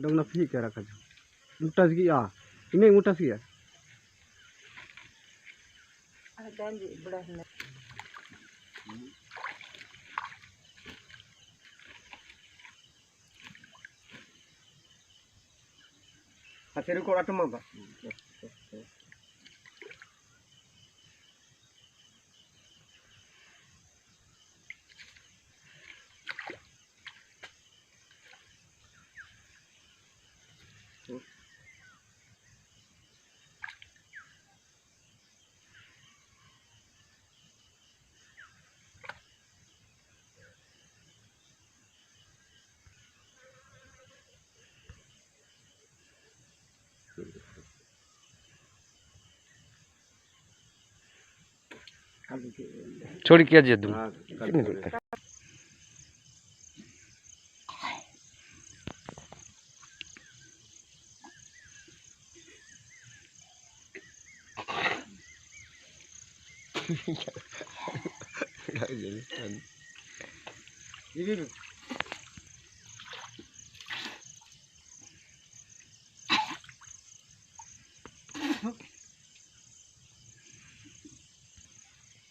dong na fi kara kaju mutas gi a ini mutas gi ya janji beras na hasil ko atum ba छोड़ किया जी तुम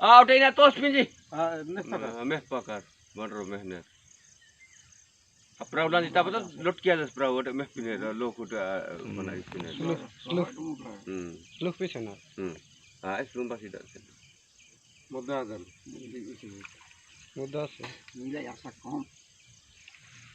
udah ini tos pinji. Meh pakar, baru meh ner. Perahu nanti tapi tu lot kian perahu ada meh pinai, lok udah mana pinai. look pisana Es rumah sih dah. mudadan mudas nilai asa kom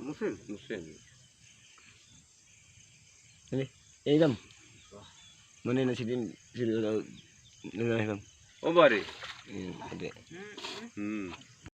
Musim. ini idam mana nasi dim sih nggak idam Oh bari. ada